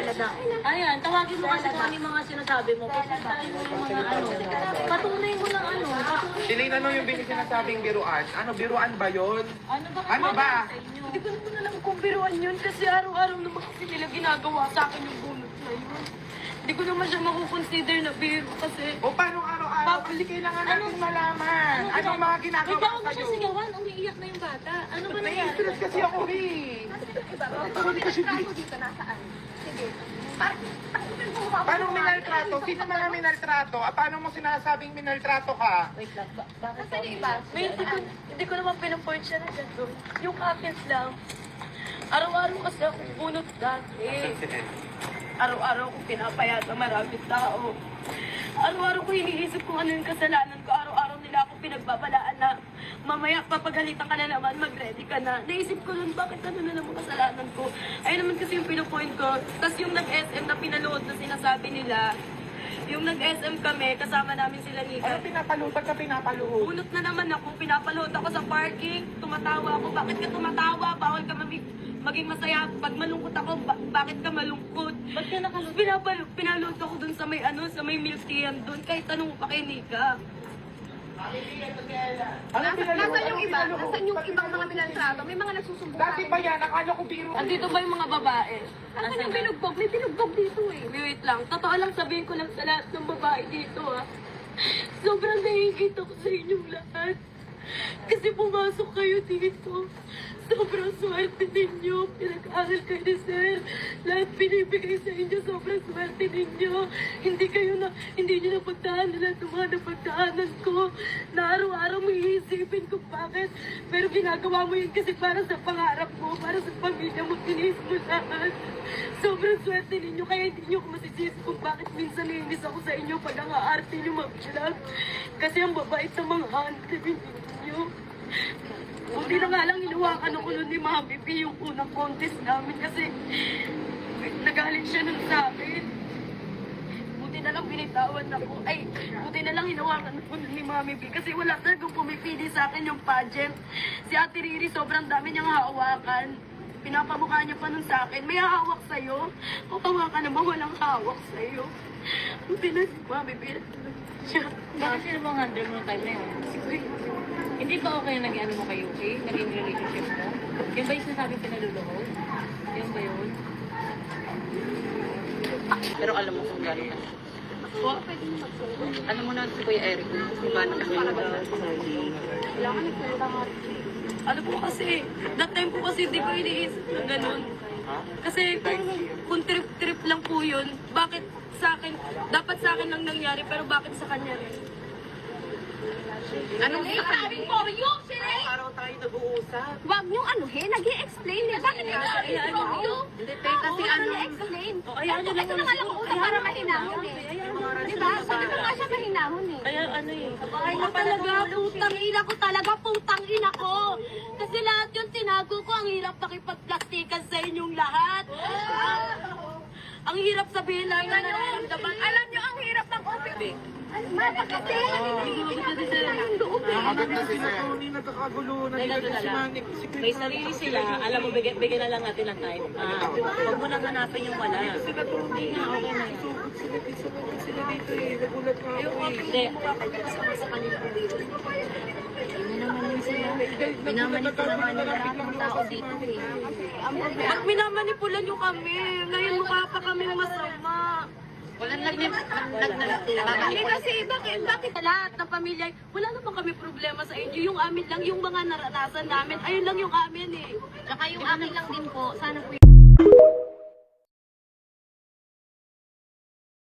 Ayan, tawagin mo kasi kung ano yung mga sinasabi mo. Papuntahin mo yung mga ano. Patunay mo lang ano. Tinignan mo yung sinasabing biruan. Ano, biruan ba yun? Ano ba? Hindi ko naman alam kung biruan yun kasi araw-araw naman kasi nila ginagawa sa akin yung bunot na yun. Hindi ko naman siya makukonsider na biro kasi... O paano araw-araw? Hindi kailangan natin malaman. Ano ang mga ginagawa Ikaw mo siya sa'yo? sigawan, umiiyak na yung bata. Ano ba nangyari? Stress kasi ako eh. Paano minaltrato? Sino man ang minaltrato? Paano mo sinasabing minaltrato ka? Wait lang, bakit ka umiiyak? Hindi ko naman pinupoint siya na gano'n. Yung akin lang. Araw-araw kasi ako bunot dati. Araw-araw ko pinapayat ang maraming tao. Araw-araw ko iniisip kung ano yung kasalanan ko. Araw-araw nila ako pinagbabalaan na mamaya papagalitan ka na naman, mag-ready ka na. Naisip ko nun, bakit ano na naman kasalanan ko? Ayun naman kasi yung pinupoint ko. Tapos yung nag-SM na pinalood na sinasabi nila, yung nag-SM kami, kasama namin sila ni Ano pinapalood? Ba't ka pinapalood? Bunot na naman ako, pinapaload ako sa parking, tumatawa ako, bakit ka tumatawa? Bawal ka maging masaya. Pag malungkot ako, bakit ka malungkot? Ba't ka nakalungkot? Pinaload ako dun sa may sa may milk tea dun, kahit tanong mo pa kay Nika. Nasaan yung iba? Nasaan yung ibang mga minaltrato? May mga nagsusumbong Dati ba yan? Akala ko biro. Andito ba yung mga babae? Nasaan yung binugbog? May binugbog dito eh. Wait lang, totoo lang sabihin ko lang sa lahat ng babae dito Sobrang nahihigit ako sa inyong lahat. Kasi pumasok kayo dito. Sobrang swerte ninyo. Pinag-aaral kayo ni Sir. Lahat binibigay sa inyo. Sobrang swerte ninyo. Hindi nyo napagdaan na lahat ng mga napagdaanan ko. Na araw-araw may iisipin kung bakit. Pero ginagawa mo yun kasi para sa pangarap mo. Para sa pamilya mo. Tinis mo lahat. Sobrang swerte ninyo. Kaya hindi nyo ako masisisi kung bakit minsan nainis ako sa inyo pag ang aarte nyo mag-vlog. Kasi ang babait ng mga hunter ninyo. Buti na nga lang hinawakan ako nun ni Mami P yung unang contest namin kasi nagalit siya nun sa akin. Buti na lang binitawan ako. Buti na lang hinawakan ako nun ni Mami P kasi wala talagang pumipili sa akin yung pageant. Si Ate Riri sobrang dami niyang hawakan. Pinapamukha niya pa nun sa akin. May hawak sa'yo. O kawa ka naman walang hawak sa'yo. Buti na si Mami P. Bakit sino bang handle mo time na yun? Hindi ba okay na nag-ano mo kay Yuki? Naging relationship mo? Yung ba yung sinasabi pinaluluhod? Yung ba yun? Pero alam mo kung gano'n na. Alam mo na si Kuya Eric, di ba Ano po kasi, that time po kasi hindi ko iniisip na gano'n. Kasi kung trip-trip lang po yun, bakit sa akin, dapat sa akin lang nangyari, pero bakit sa kanya rin? Anong sabi for you, Sheree? Araw tayo nag-uusap. Huwag niyong anuhin. Nag-i-explain niya. Bakit ka sabi for you? Hindi, kasi ano, i-explain. Ayaw Ito na nga lang usap para mahinahon eh. Diba? Sabi ko nga siya mahinahon eh. Kaya ano ay na talaga, putang ina ko talaga, putang ina ko. Kasi lahat yun tinago ko, ang hirap makipagplastikan sa inyong lahat. Ang hirap sabihin lang na nararamdaman. Alam niyo ang hirap ng office. Mapakati. Maganda si Sir. Nagkakagulo na nila si Manik. May sarili sila. Alam mo, bigyan na lang natin ng time. Huwag mo nang hanapin yung wala. Sila to. Okay na. Sila dito eh. Nagulat nga ako eh. Hindi. Minamanipula naman nila lahat ng tao dito eh. At minamanipulan nyo kami. Ngayon mukha pa kami masama. walang Kasi bakit Lahat ng pamilya, wala naman kami problema sa inyo. Yung amin lang, yung mga naranasan namin, ayun lang yung amin eh. Tsaka yung akin lang din po, sana po